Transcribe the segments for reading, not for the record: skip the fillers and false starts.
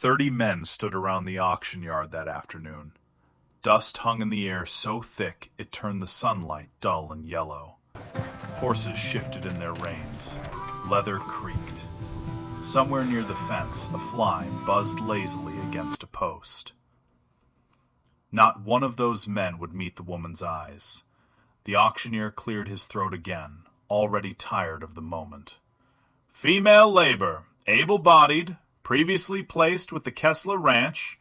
30 men stood around the auction yard that afternoon. Dust hung in the air so thick it turned the sunlight dull and yellow. Horses shifted in their reins. Leather creaked. Somewhere near the fence, a fly buzzed lazily against a post. Not one of those men would meet the woman's eyes. The auctioneer cleared his throat again, already tired of the moment. Female labor, able-bodied, previously placed with the Kessler Ranch,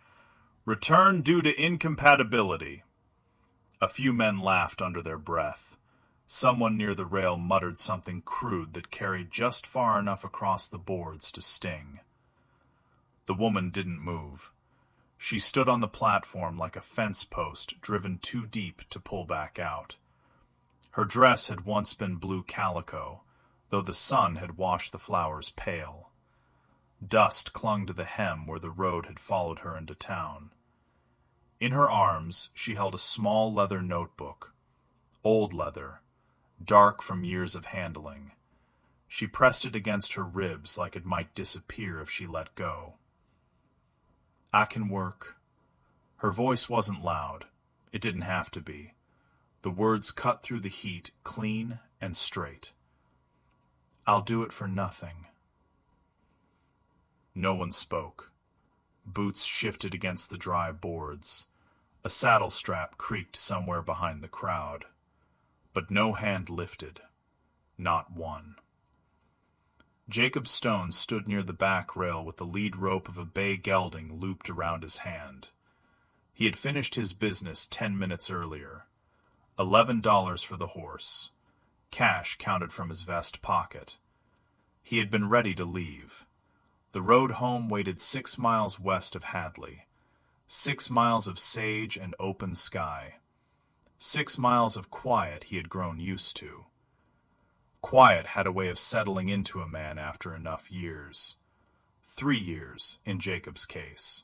return due to incompatibility. A few men laughed under their breath. Someone near the rail muttered something crude that carried just far enough across the boards to sting. The woman didn't move. She stood on the platform like a fence post driven too deep to pull back out. Her dress had once been blue calico, though the sun had washed the flowers pale. Dust clung to the hem where the road had followed her into town. In her arms, she held a small leather notebook. Old leather, dark from years of handling. She pressed it against her ribs like it might disappear if she let go. I can work. Her voice wasn't loud. It didn't have to be. The words cut through the heat, clean and straight. I'll do it for nothing. No one spoke. Boots shifted against the dry boards. A saddle strap creaked somewhere behind the crowd. But no hand lifted. Not one. Jacob Stone stood near the back rail with the lead rope of a bay gelding looped around his hand. He had finished his business 10 minutes earlier. $11 for the horse. Cash counted from his vest pocket. He had been ready to leave. The road home waited 6 miles west of Hadley. 6 miles of sage and open sky. 6 miles of quiet he had grown used to. Quiet had a way of settling into a man after enough years. 3 years, in Jacob's case.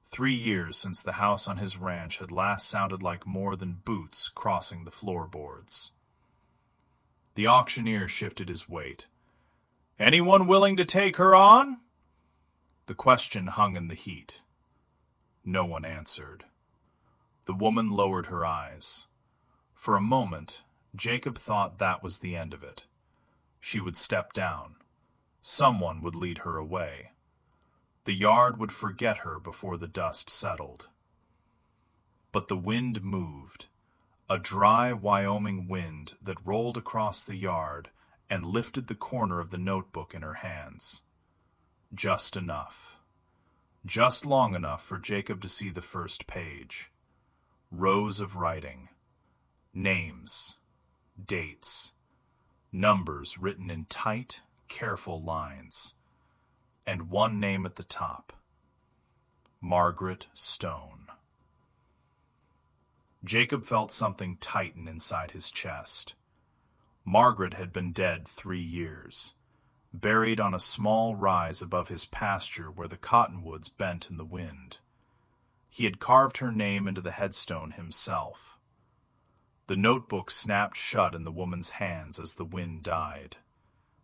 3 years since the house on his ranch had last sounded like more than boots crossing the floorboards. The auctioneer shifted his weight. Anyone willing to take her on? The question hung in the heat. No one answered. The woman lowered her eyes. For a moment, Jacob thought that was the end of it. She would step down. Someone would lead her away. The yard would forget her before the dust settled. But the wind moved, a dry Wyoming wind that rolled across the yard and lifted the corner of the notebook in her hands. Just enough. Just long enough for Jacob to see the first page. Rows of writing. Names. Dates. Numbers written in tight, careful lines. And one name at the top. Margaret Stone. Jacob felt something tighten inside his chest. Margaret had been dead 3 years, buried on a small rise above his pasture where the cottonwoods bent in the wind. He had carved her name into the headstone himself. The notebook snapped shut in the woman's hands as the wind died.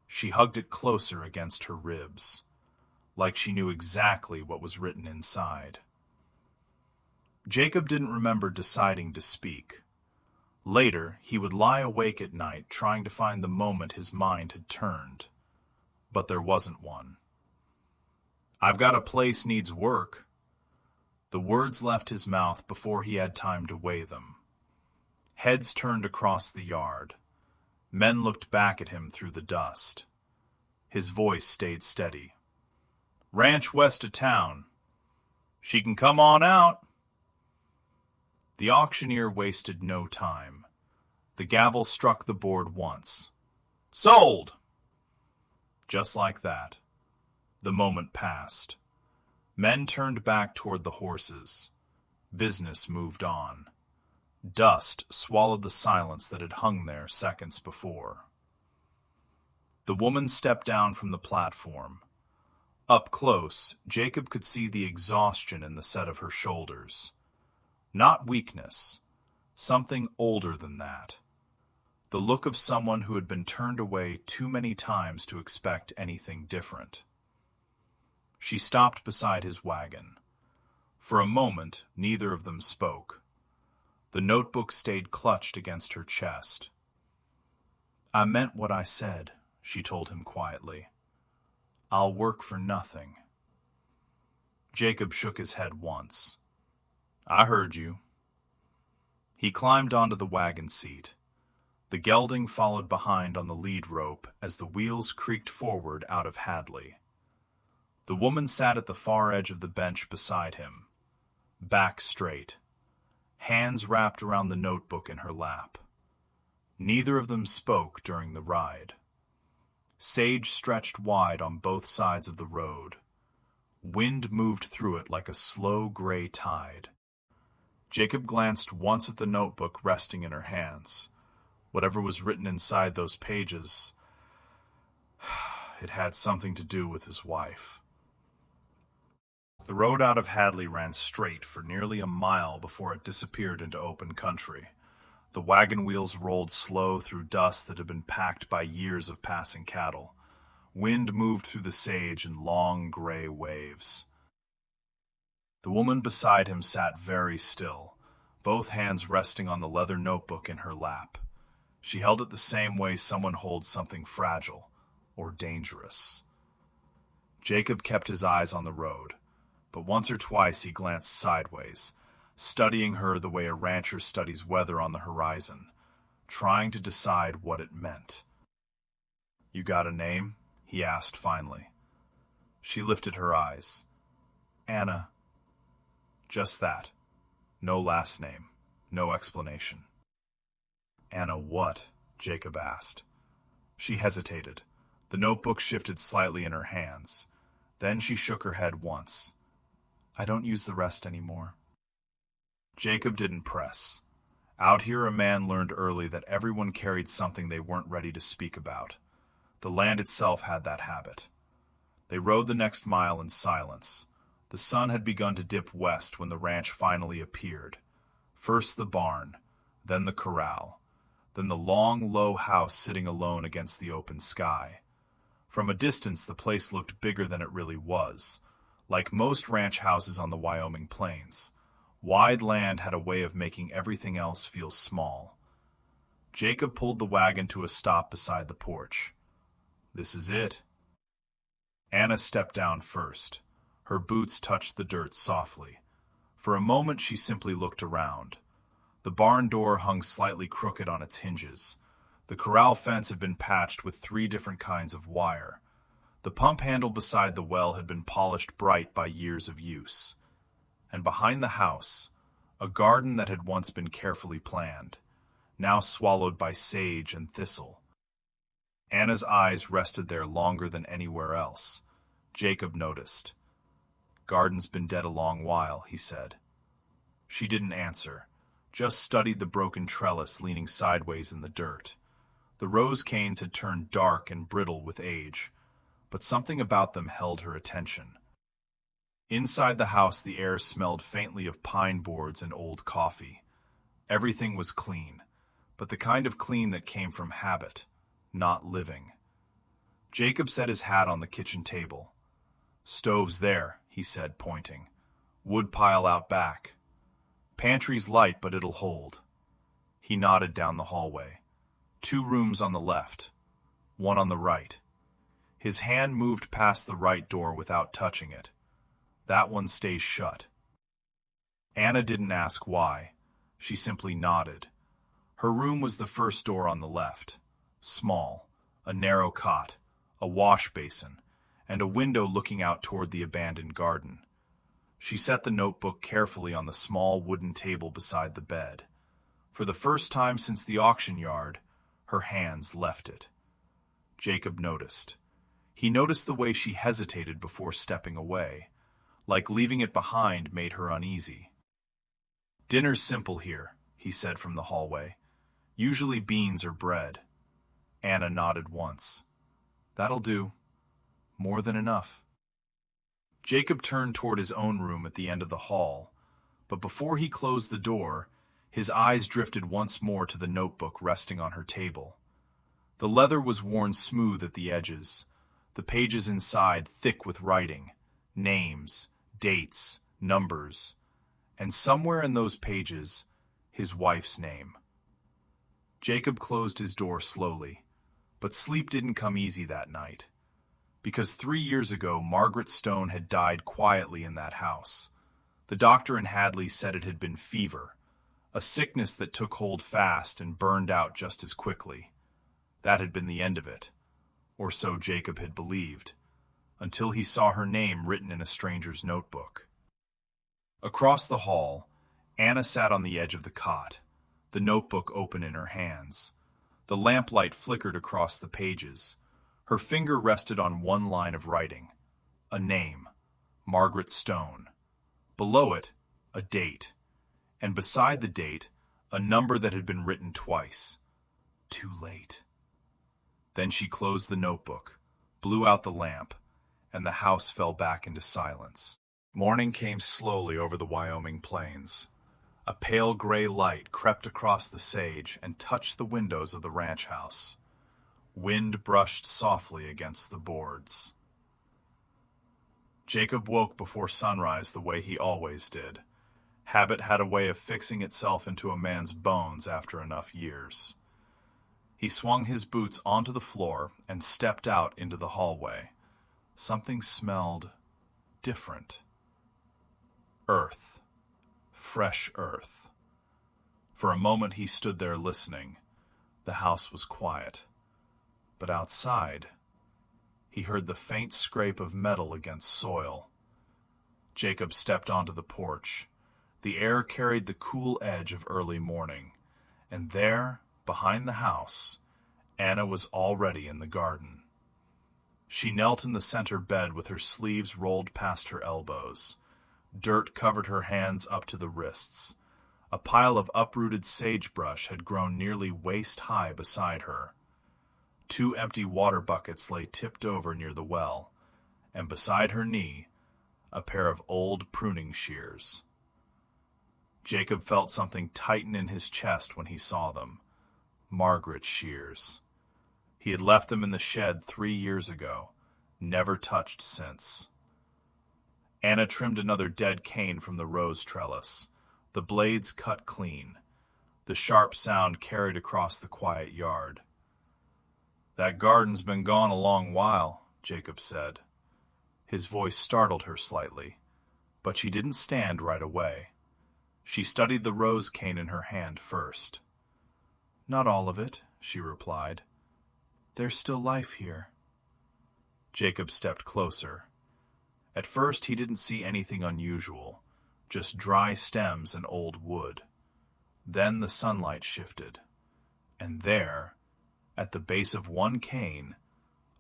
She hugged it closer against her ribs, like she knew exactly what was written inside. Jacob didn't remember deciding to speak. Later, he would lie awake at night trying to find the moment his mind had turned. But there wasn't one. I've got a place needs work. The words left his mouth before he had time to weigh them. Heads turned across the yard. Men looked back at him through the dust. His voice stayed steady. Ranch west of town. She can come on out. The auctioneer wasted no time. The gavel struck the board once. Sold! Just like that. The moment passed. Men turned back toward the horses. Business moved on. Dust swallowed the silence that had hung there seconds before. The woman stepped down from the platform. Up close, Jacob could see the exhaustion in the set of her shoulders. Not weakness, something older than that. The look of someone who had been turned away too many times to expect anything different. She stopped beside his wagon. For a moment, neither of them spoke. The notebook stayed clutched against her chest. "I meant what I said," she told him quietly. "I'll work for nothing." Jacob shook his head once. "I heard you." He climbed onto the wagon seat. The gelding followed behind on the lead rope as the wheels creaked forward out of Hadley. The woman sat at the far edge of the bench beside him, back straight, hands wrapped around the notebook in her lap. Neither of them spoke during the ride. Sage stretched wide on both sides of the road. Wind moved through it like a slow gray tide. Jacob glanced once at the notebook resting in her hands. Whatever was written inside those pages, it had something to do with his wife. The road out of Hadley ran straight for nearly a mile before it disappeared into open country. The wagon wheels rolled slow through dust that had been packed by years of passing cattle. Wind moved through the sage in long gray waves. The woman beside him sat very still, both hands resting on the leather notebook in her lap. She held it the same way someone holds something fragile or dangerous. Jacob kept his eyes on the road, but once or twice he glanced sideways, studying her the way a rancher studies weather on the horizon, trying to decide what it meant. "You got a name?" he asked finally. She lifted her eyes. "Anna." Just that. No last name. No explanation. "Anna what?" Jacob asked. She hesitated. The notebook shifted slightly in her hands. Then she shook her head once. "I don't use the rest anymore." Jacob didn't press. Out here a man learned early that everyone carried something they weren't ready to speak about. The land itself had that habit. They rode the next mile in silence. The sun had begun to dip west when the ranch finally appeared. First the barn, then the corral, then the long, low house sitting alone against the open sky. From a distance the place looked bigger than it really was. Like most ranch houses on the Wyoming plains, wide land had a way of making everything else feel small. Jacob pulled the wagon to a stop beside the porch. "This is it." Anna stepped down first. Her boots touched the dirt softly. For a moment she simply looked around. The barn door hung slightly crooked on its hinges. The corral fence had been patched with 3 different kinds of wire. The pump handle beside the well had been polished bright by years of use. And behind the house, a garden that had once been carefully planned, now swallowed by sage and thistle. Anna's eyes rested there longer than anywhere else. Jacob noticed. "Garden's been dead a long while," he said. She didn't answer, just studied the broken trellis leaning sideways in the dirt. The rose canes had turned dark and brittle with age, but something about them held her attention. Inside the house the air smelled faintly of pine boards and old coffee. Everything was clean, but the kind of clean that came from habit, not living. Jacob set his hat on the kitchen table. "Stove's there," he said, pointing. "Wood pile out back. Pantry's light, but it'll hold." He nodded down the hallway. 2 rooms on the left, 1 on the right. His hand moved past the right door without touching it. "That one stays shut." Anna didn't ask why. She simply nodded. Her room was the first door on the left. Small, a narrow cot, a wash basin, and a window looking out toward the abandoned garden. She set the notebook carefully on the small wooden table beside the bed. For the first time since the auction yard, her hands left it. Jacob noticed. He noticed the way she hesitated before stepping away, like leaving it behind made her uneasy. "Dinner's simple here," he said from the hallway. "Usually beans or bread." Anna nodded once. "That'll do. More than enough." Jacob turned toward his own room at the end of the hall, but before he closed the door, his eyes drifted once more to the notebook resting on her table. The leather was worn smooth at the edges, the pages inside thick with writing, Names, dates, numbers, and somewhere in those pages, his wife's name. Jacob closed his door slowly, but sleep didn't come easy that night. Because 3 years ago, Margaret Stone had died quietly in that house. The doctor in Hadley said it had been fever, a sickness that took hold fast and burned out just as quickly. That had been the end of it, or so Jacob had believed, until he saw her name written in a stranger's notebook. Across the hall, Anna sat on the edge of the cot, the notebook open in her hands. The lamplight flickered across the pages. Her finger rested on one line of writing, a name, Margaret Stone. Below it, a date, and beside the date, a number that had been written twice. Too late. Then she closed the notebook, blew out the lamp, and the house fell back into silence. Morning came slowly over the Wyoming plains. A pale gray light crept across the sage and touched the windows of the ranch house. Wind brushed softly against the boards. Jacob woke before sunrise the way he always did. Habit had a way of fixing itself into a man's bones after enough years. He swung his boots onto the floor and stepped out into the hallway. Something smelled different. Earth. Fresh earth. For a moment he stood there listening. The house was quiet. But outside, he heard the faint scrape of metal against soil. Jacob stepped onto the porch. The air carried the cool edge of early morning, and there, behind the house, Anna was already in the garden. She knelt in the center bed with her sleeves rolled past her elbows. Dirt covered her hands up to the wrists. A pile of uprooted sagebrush had grown nearly waist-high beside her. 2 empty water buckets lay tipped over near the well, and beside her knee, a pair of old pruning shears. Jacob felt something tighten in his chest when he saw them. Margaret's shears. He had left them in the shed 3 years ago, never touched since. Anna trimmed another dead cane from the rose trellis. The blades cut clean. The sharp sound carried across the quiet yard. "That garden's been gone a long while," Jacob said. His voice startled her slightly, but she didn't stand right away. She studied the rose cane in her hand first. "Not all of it," she replied. "There's still life here." Jacob stepped closer. At first he didn't see anything unusual, just dry stems and old wood. Then the sunlight shifted, and there, at the base of one cane,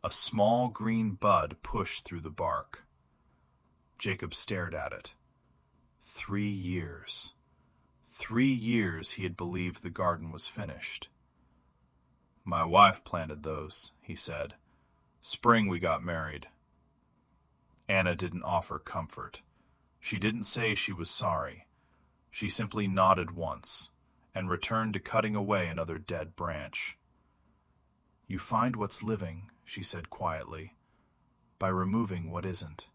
a small green bud pushed through the bark. Jacob stared at it. 3 years. 3 years he had believed the garden was finished. "My wife planted those," he said. "Spring we got married." Anna didn't offer comfort. She didn't say she was sorry. She simply nodded once, and returned to cutting away another dead branch. "You find what's living," she said quietly, "by removing what isn't."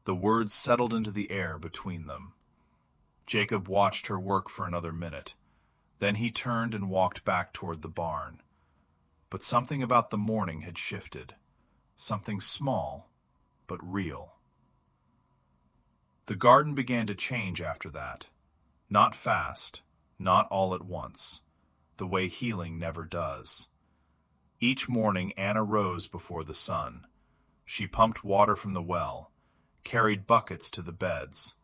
The words settled into the air between them. Jacob watched her work for another minute. Then he turned and walked back toward the barn. But something about the morning had shifted. Something small, but real. The garden began to change after that. Not fast, not all at once, the way healing never does. Each morning Anna rose before the sun. She pumped water from the well, carried buckets to the beds,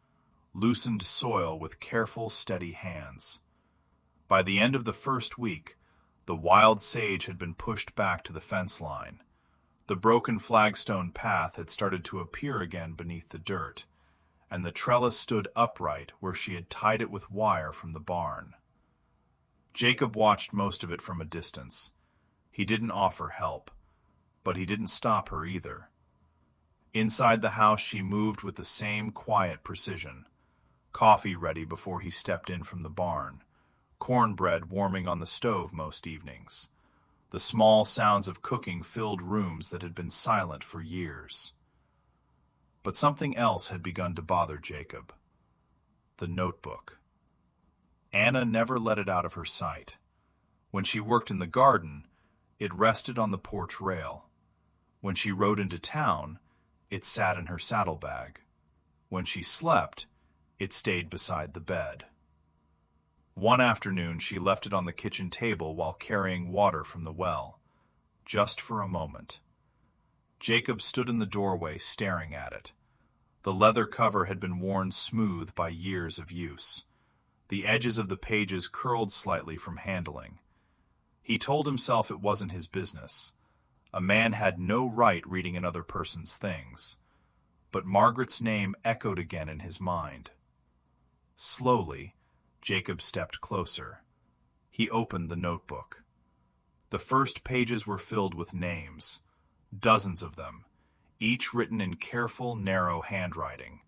loosened soil with careful, steady hands. By the end of the first week, the wild sage had been pushed back to the fence line. The broken flagstone path had started to appear again beneath the dirt, and the trellis stood upright where she had tied it with wire from the barn. Jacob watched most of it from a distance. He didn't offer help, but he didn't stop her either. Inside the house she moved with the same quiet precision. Coffee ready before he stepped in from the barn. Cornbread warming on the stove most evenings. The small sounds of cooking filled rooms that had been silent for years. But something else had begun to bother Jacob. The notebook. Anna never let it out of her sight. When she worked in the garden, it rested on the porch rail. When she rode into town, it sat in her saddlebag. When she slept, it stayed beside the bed. One afternoon, she left it on the kitchen table while carrying water from the well, just for a moment. Jacob stood in the doorway staring at it. The leather cover had been worn smooth by years of use. The edges of the pages curled slightly from handling. He told himself it wasn't his business. A man had no right reading another person's things. But Margaret's name echoed again in his mind. Slowly, Jacob stepped closer. He opened the notebook. The first pages were filled with names, dozens of them, each written in careful, narrow handwriting.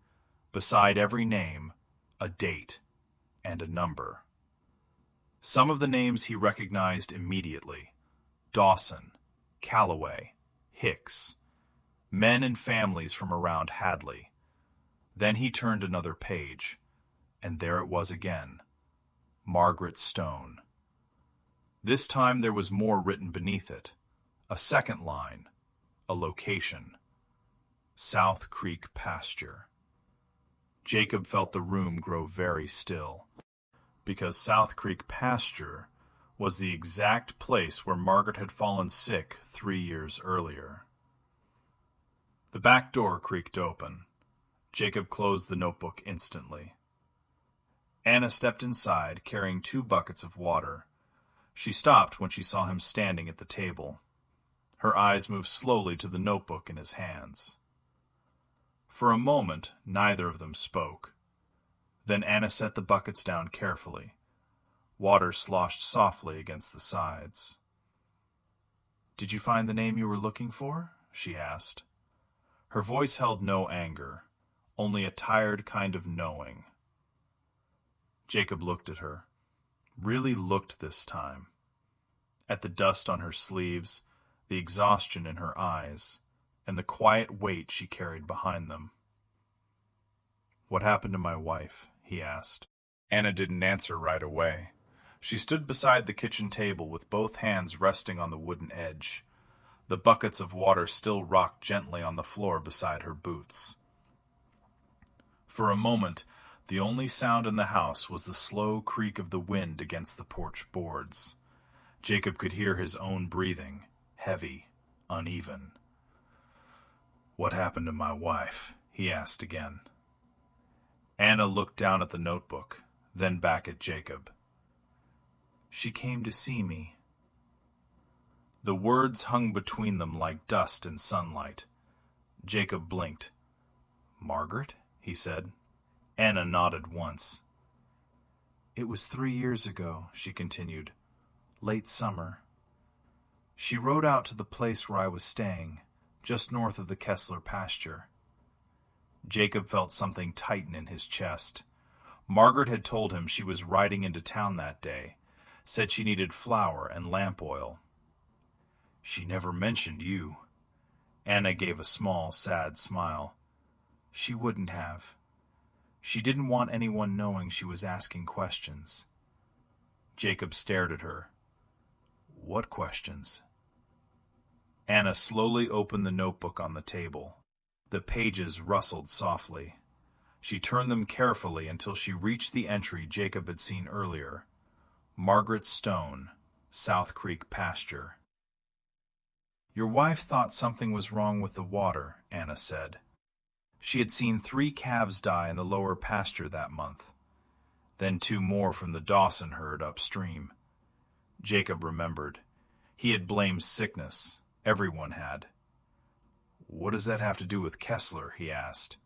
Beside every name, a date and a number. Some of the names he recognized immediately: Dawson, Calloway, Hicks, men and families from around Hadley. Then he turned another page, and there it was again: Margaret Stone. This time there was more written beneath it. A second line, a location: South Creek Pasture. Jacob felt the room grow very still, because South Creek Pasture was the exact place where Margaret had fallen sick 3 years earlier. The back door creaked open. Jacob closed the notebook instantly. Anna stepped inside, carrying 2 buckets of water. She stopped when she saw him standing at the table. Her eyes moved slowly to the notebook in his hands. For a moment, neither of them spoke. Then Anna set the buckets down carefully. Water sloshed softly against the sides. "Did you find the name you were looking for?" she asked. Her voice held no anger, only a tired kind of knowing. Jacob looked at her, really looked this time. At the dust on her sleeves, the exhaustion in her eyes, and the quiet weight she carried behind them. "What happened to my wife?" he asked. Anna didn't answer right away. She stood beside the kitchen table with both hands resting on the wooden edge. The buckets of water still rocked gently on the floor beside her boots. For a moment, the only sound in the house was the slow creak of the wind against the porch boards. Jacob could hear his own breathing, heavy, uneven. "What happened to my wife?" he asked again. Anna looked down at the notebook, then back at Jacob. "She came to see me." The words hung between them like dust in sunlight. Jacob blinked. "Margaret?" he said. Anna nodded once. "It was 3 years ago," she continued. "Late summer. She rode out to the place where I was staying, just north of the Kessler pasture." Jacob felt something tighten in his chest. Margaret had told him she was riding into town that day, said she needed flour and lamp oil. "She never mentioned you." Anna gave a small, sad smile. "She wouldn't have. She didn't want anyone knowing she was asking questions." Jacob stared at her. "What questions?" Anna slowly opened the notebook on the table. The pages rustled softly. She turned them carefully until she reached the entry Jacob had seen earlier: Margaret Stone, South Creek Pasture. "Your wife thought something was wrong with the water," Anna said. She had seen 3 calves die in the lower pasture that month. Then 2 more from the Dawson herd upstream. Jacob remembered. He had blamed sickness. Everyone had. "What does that have to do with Kessler?" he asked.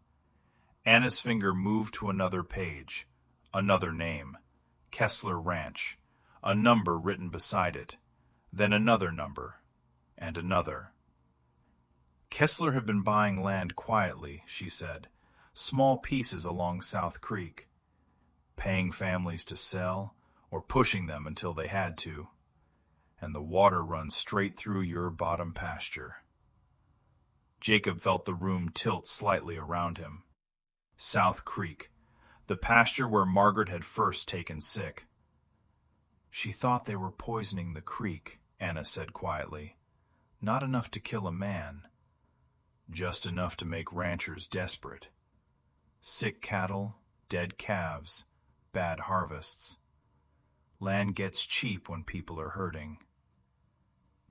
Anna's finger moved to another page. Another name. Kessler Ranch. A number written beside it. Then another number. And another. "Kessler had been buying land quietly," she said. "Small pieces along South Creek. Paying families to sell, or pushing them until they had to. And the water runs straight through your bottom pasture." Jacob felt the room tilt slightly around him. South Creek, the pasture where Margaret had first taken sick. She thought they were poisoning the creek, Anna said quietly. Not enough to kill a man. Just enough to make ranchers desperate. Sick cattle, dead calves, bad harvests. Land gets cheap when people are hurting.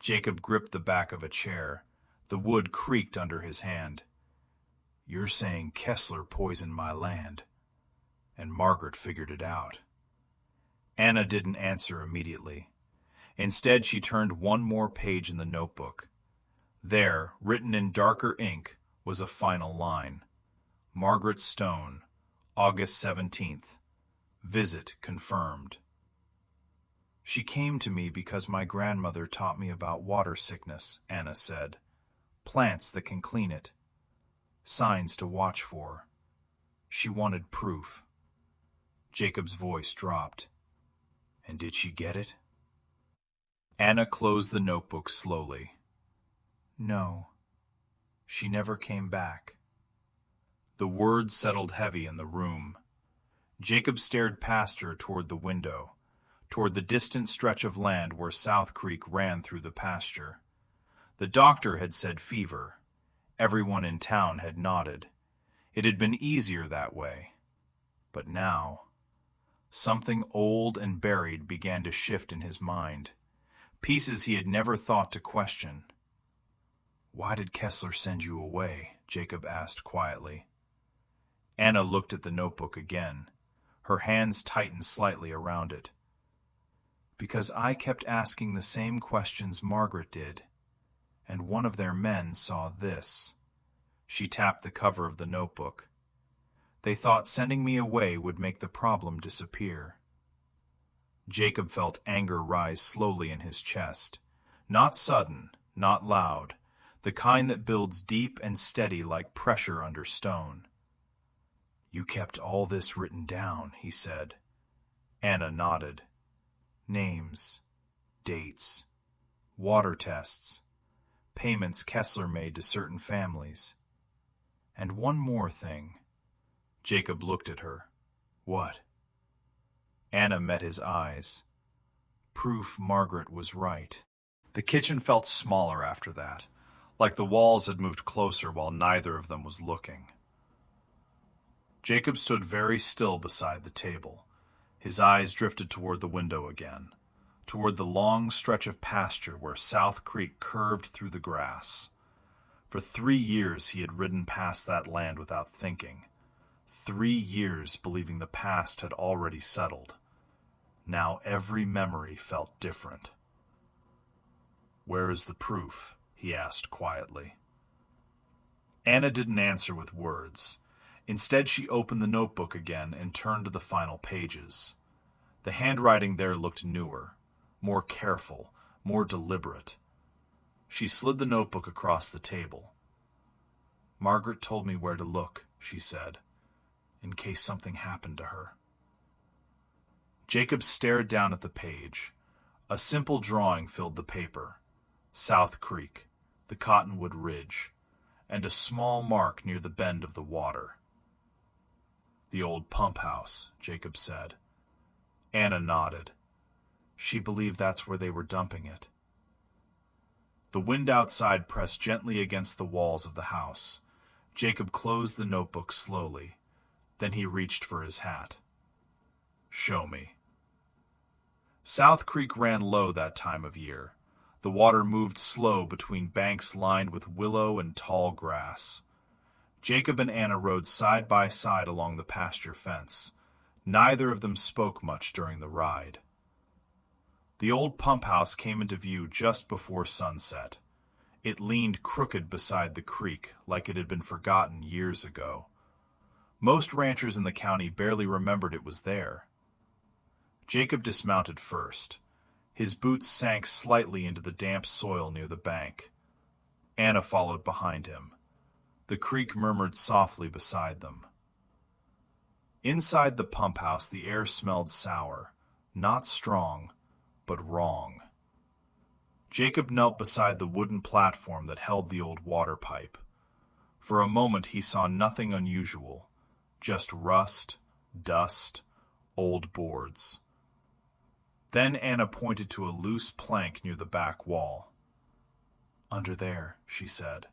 Jacob gripped the back of a chair. The wood creaked under his hand. You're saying Kessler poisoned my land, and Margaret figured it out. Anna didn't answer immediately. Instead, she turned one more page in the notebook. There, written in darker ink, was a final line. Margaret Stone, August 17th. Visit confirmed. She came to me because my grandmother taught me about water sickness, Anna said. Plants that can clean it. Signs to watch for. She wanted proof. Jacob's voice dropped. And did she get it? Anna closed the notebook slowly. No. She never came back. The words settled heavy in the room. Jacob stared past her toward the window, toward the distant stretch of land where South Creek ran through the pasture. The doctor had said fever. Everyone in town had nodded. It had been easier that way. But now, something old and buried began to shift in his mind, pieces he had never thought to question. Why did Kessler send you away? Jacob asked quietly. Anna looked at the notebook again. Her hands tightened slightly around it. Because I kept asking the same questions Margaret did, and one of their men saw this. She tapped the cover of the notebook. They thought sending me away would make the problem disappear. Jacob felt anger rise slowly in his chest. Not sudden, not loud, the kind that builds deep and steady like pressure under stone. You kept all this written down, he said. Anna nodded. Names, dates, water tests, payments Kessler made to certain families. And one more thing. Jacob looked at her. What? Anna met his eyes. Proof Margaret was right. The kitchen felt smaller after that, like the walls had moved closer while neither of them was looking. Jacob stood very still beside the table. His eyes drifted toward the window again, toward the long stretch of pasture where South Creek curved through the grass. For 3 years he had ridden past that land without thinking. 3 years believing the past had already settled. Now every memory felt different. Where is the proof? He asked quietly. Anna didn't answer with words. Instead, she opened the notebook again and turned to the final pages. The handwriting there looked newer, more careful, more deliberate. She slid the notebook across the table. Margaret told me where to look, she said, in case something happened to her. Jacob stared down at the page. A simple drawing filled the paper. South Creek, the Cottonwood Ridge, and a small mark near the bend of the water. The old pump house, Jacob said. Anna nodded. She believed that's where they were dumping it. The wind outside pressed gently against the walls of the house. Jacob closed the notebook slowly. Then he reached for his hat. Show me. South Creek ran low that time of year. The water moved slow between banks lined with willow and tall grass. Jacob and Anna rode side by side along the pasture fence. Neither of them spoke much during the ride. The old pump house came into view just before sunset. It leaned crooked beside the creek like it had been forgotten years ago. Most ranchers in the county barely remembered it was there. Jacob dismounted first. His boots sank slightly into the damp soil near the bank. Anna followed behind him. The creek murmured softly beside them. Inside the pump house, the air smelled sour, not strong, but wrong. Jacob knelt beside the wooden platform that held the old water pipe. For a moment he saw nothing unusual, just rust, dust, old boards. Then Anna pointed to a loose plank near the back wall. "Under there," she said.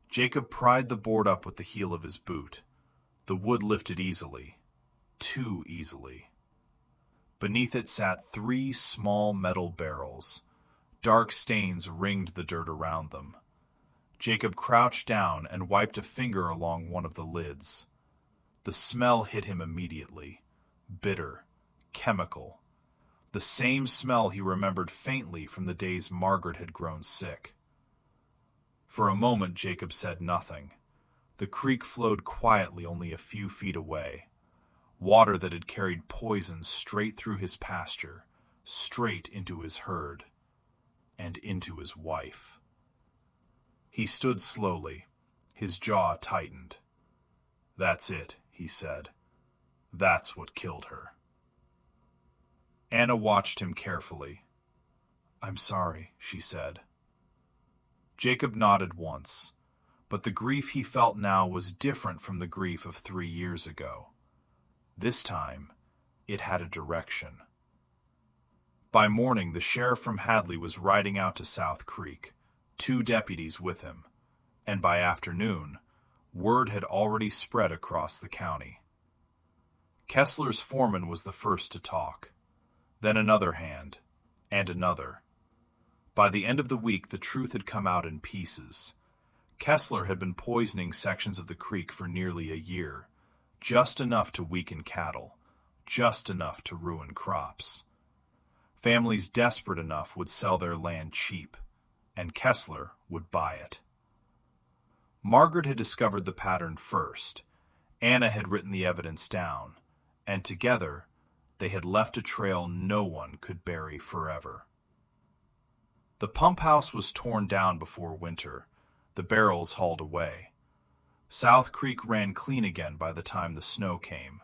Jacob pried the board up with the heel of his boot. The wood lifted easily, too easily. Beneath it sat 3 small metal barrels. Dark stains ringed the dirt around them. Jacob crouched down and wiped a finger along one of the lids. The smell hit him immediately. Bitter, chemical. The same smell he remembered faintly from the days Margaret had grown sick. For a moment Jacob said nothing. The creek flowed quietly only a few feet away. Water that had carried poison straight through his pasture, straight into his herd, and into his wife. He stood slowly, his jaw tightened. "That's it," he said. "That's what killed her." Anna watched him carefully. "I'm sorry," she said. Jacob nodded once, but the grief he felt now was different from the grief of 3 years ago. This time, it had a direction. By morning, the sheriff from Hadley was riding out to South Creek, 2 deputies with him, and by afternoon, word had already spread across the county. Kessler's foreman was the first to talk, then another hand, and another. By the end of the week, the truth had come out in pieces. Kessler had been poisoning sections of the creek for nearly a year, just enough to weaken cattle, just enough to ruin crops. Families desperate enough would sell their land cheap, and Kessler would buy it. Margaret had discovered the pattern first. Anna had written the evidence down, and together they had left a trail no one could bury forever. The pump house was torn down before winter, the barrels hauled away. South Creek ran clean again by the time the snow came.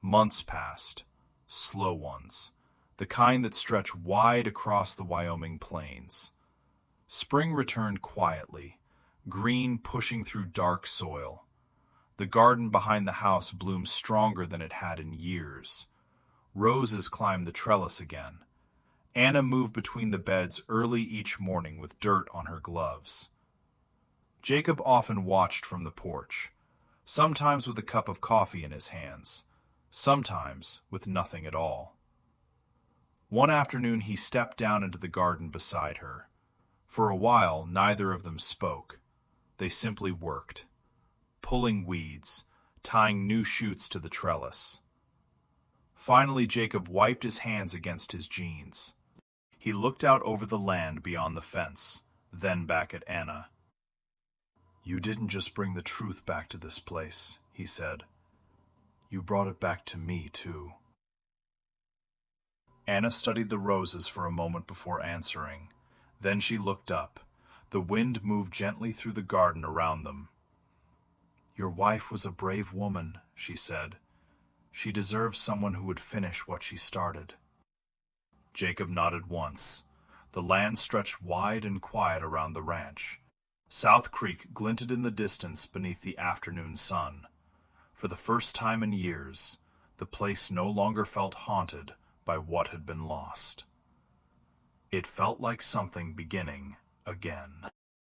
Months passed, slow ones, the kind that stretch wide across the Wyoming plains. Spring returned quietly, green pushing through dark soil. The garden behind the house bloomed stronger than it had in years. Roses climbed the trellis again. Anna moved between the beds early each morning with dirt on her gloves. Jacob often watched from the porch, sometimes with a cup of coffee in his hands, sometimes with nothing at all. One afternoon he stepped down into the garden beside her. For a while neither of them spoke. They simply worked, pulling weeds, tying new shoots to the trellis. Finally Jacob wiped his hands against his jeans. He looked out over the land beyond the fence, then back at Anna. "You didn't just bring the truth back to this place," he said. "You brought it back to me, too." Anna studied the roses for a moment before answering. Then she looked up. The wind moved gently through the garden around them. "Your wife was a brave woman," she said. "She deserves someone who would finish what she started." Jacob nodded once. The land stretched wide and quiet around the ranch. South Creek glinted in the distance beneath the afternoon sun. For the first time in years, the place no longer felt haunted by what had been lost. It felt like something beginning again.